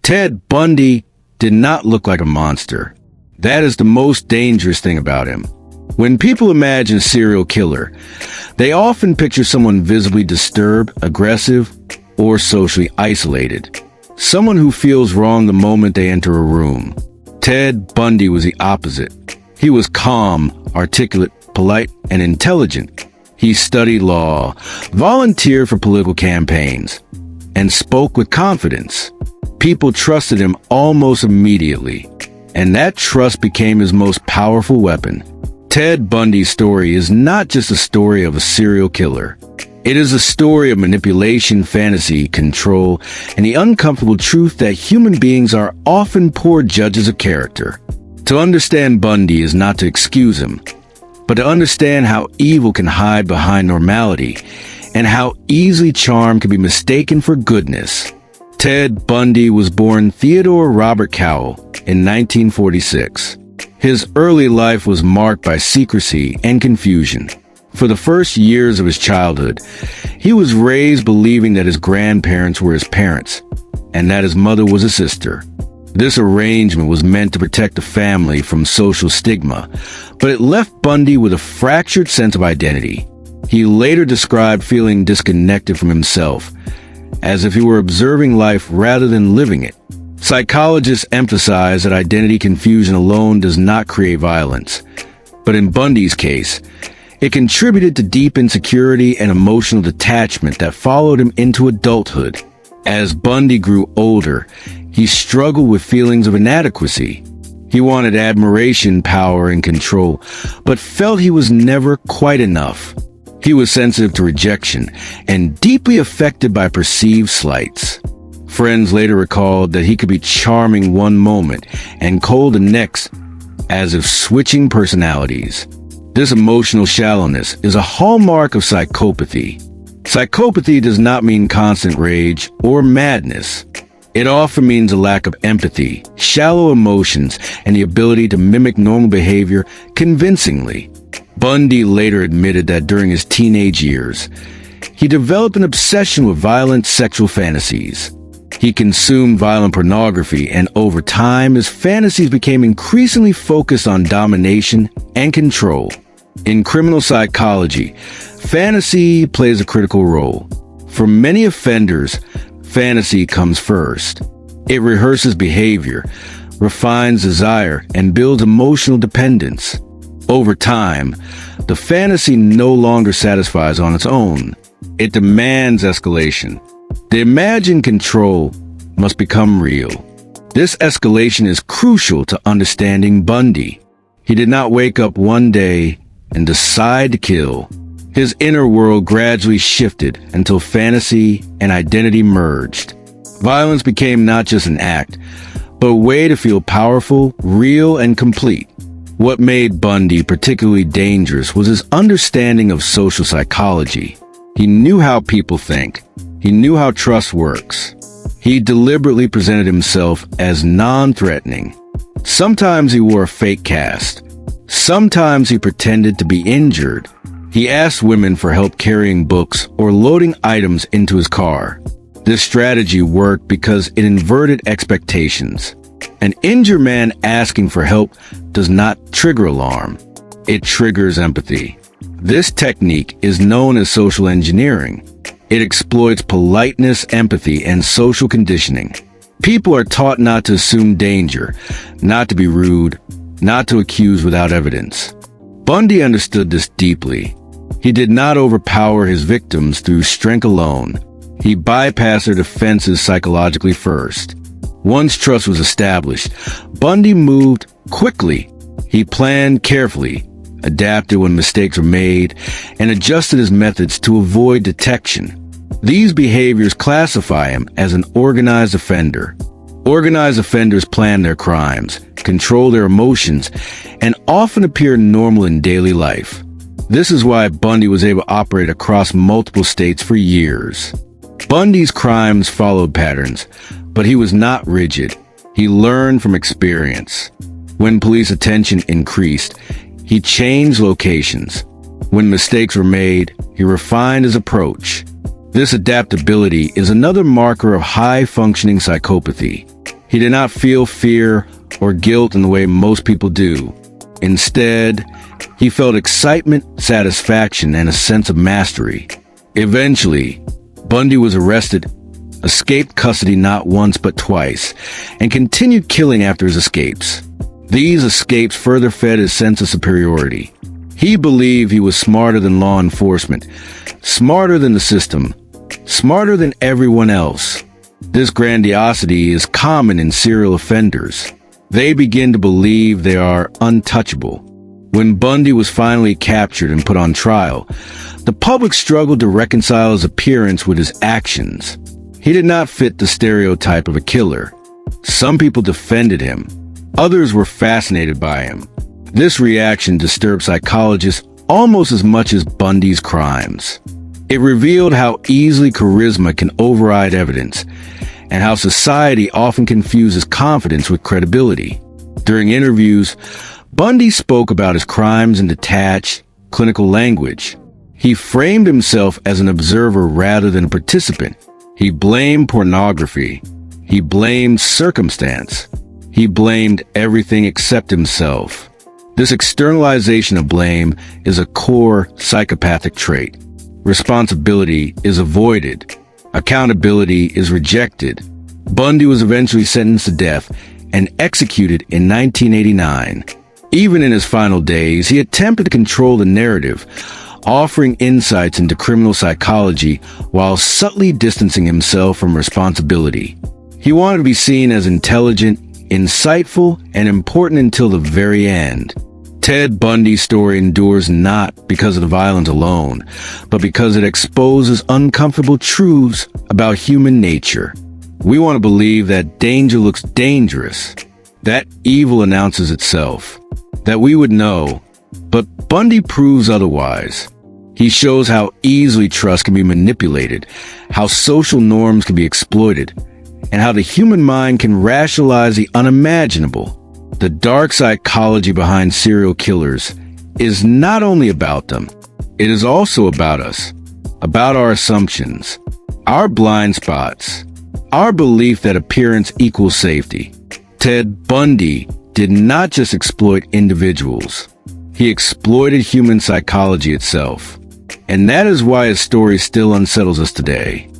Ted Bundy did not look like a monster. That is the most dangerous thing about him. When people imagine a serial killer, they often picture someone visibly disturbed, aggressive, or socially isolated. Someone who feels wrong the moment they enter a room. Ted Bundy was the opposite. He was calm, articulate, polite, and intelligent. He studied law, volunteered for political campaigns, and spoke with confidence. People trusted him almost immediately, and that trust became his most powerful weapon. Ted Bundy's story is not just a story of a serial killer. It is a story of manipulation, fantasy, control, and the uncomfortable truth that human beings are often poor judges of character. To understand Bundy is not to excuse him, but to understand how evil can hide behind normality, and how easily charm can be mistaken for goodness. Ted Bundy was born Theodore Robert Cowell in 1946. His early life was marked by secrecy and confusion. For the first years of his childhood, he was raised believing that his grandparents were his parents, and that his mother was a sister. This arrangement was meant to protect the family from social stigma, but it left Bundy with a fractured sense of identity. He later described feeling disconnected from himself, as if he were observing life rather than living it. Psychologists emphasize that identity confusion alone does not create violence, but in Bundy's case, it contributed to deep insecurity and emotional detachment that followed him into adulthood. As Bundy grew older, he struggled with feelings of inadequacy. He wanted admiration, power, and control, but felt he was never quite enough. He was sensitive to rejection and deeply affected by perceived slights. Friends later recalled that he could be charming one moment and cold the next, as if switching personalities. This emotional shallowness is a hallmark of psychopathy. Psychopathy does not mean constant rage or madness. It often means a lack of empathy, shallow emotions, and the ability to mimic normal behavior convincingly. Bundy later admitted that during his teenage years, he developed an obsession with violent sexual fantasies. He consumed violent pornography, and over time, his fantasies became increasingly focused on domination and control. In criminal psychology, fantasy plays a critical role. For many offenders, fantasy comes first. It rehearses behavior, refines desire, and builds emotional dependence. Over time, the fantasy no longer satisfies on its own. It demands escalation. The imagined control must become real. This escalation is crucial to understanding Bundy. He did not wake up one day and decide to kill. His inner world gradually shifted until fantasy and identity merged. Violence became not just an act, but a way to feel powerful, real, and complete. What made Bundy particularly dangerous was his understanding of social psychology. He knew how people think. He knew how trust works. He deliberately presented himself as non-threatening. Sometimes he wore a fake cast. Sometimes he pretended to be injured. He asked women for help carrying books or loading items into his car. This strategy worked because it inverted expectations. An injured man asking for help does not trigger alarm. It triggers empathy. This technique is known as social engineering. It exploits politeness, empathy, and social conditioning. People are taught not to assume danger, not to be rude, not to accuse without evidence. Bundy understood this deeply. He did not overpower his victims through strength alone. He bypassed their defenses psychologically first. Once trust was established, Bundy moved quickly. He planned carefully, adapted when mistakes were made, and adjusted his methods to avoid detection. These behaviors classify him as an organized offender. Organized offenders plan their crimes, control their emotions, and often appear normal in daily life. This is why Bundy was able to operate across multiple states for years. Bundy's crimes followed patterns, but he was not rigid. He learned from experience. When police attention increased, he changed locations. When mistakes were made, he refined his approach. This adaptability is another marker of high-functioning psychopathy. He did not feel fear or guilt in the way most people do. Instead, he felt excitement, satisfaction, and a sense of mastery. Eventually, Bundy was arrested, escaped custody not once but twice, and continued killing after his escapes. These escapes further fed his sense of superiority. He believed he was smarter than law enforcement, smarter than the system, smarter than everyone else. This grandiosity is common in serial offenders. They begin to believe they are untouchable. When Bundy was finally captured and put on trial, the public struggled to reconcile his appearance with his actions. He did not fit the stereotype of a killer. Some people defended him. Others were fascinated by him. This reaction disturbed psychologists almost as much as Bundy's crimes. It revealed how easily charisma can override evidence, and how society often confuses confidence with credibility. During interviews, Bundy spoke about his crimes in detached, clinical language. He framed himself as an observer rather than a participant. He blamed pornography. He blamed circumstance. He blamed everything except himself. This externalization of blame is a core psychopathic trait. Responsibility is avoided. Accountability is rejected. Bundy was eventually sentenced to death and executed in 1989. Even in his final days, he attempted to control the narrative, offering insights into criminal psychology while subtly distancing himself from responsibility. He wanted to be seen as intelligent, insightful, and important until the very end. Ted Bundy's story endures not because of the violence alone, but because it exposes uncomfortable truths about human nature. We want to believe that danger looks dangerous, that evil announces itself, that we would know, but Bundy proves otherwise. He shows how easily trust can be manipulated, how social norms can be exploited, and how the human mind can rationalize the unimaginable. The dark psychology behind serial killers is not only about them, it is also about us, about our assumptions, our blind spots, our belief that appearance equals safety. Ted Bundy did not just exploit individuals. He exploited human psychology itself. And that is why his story still unsettles us today.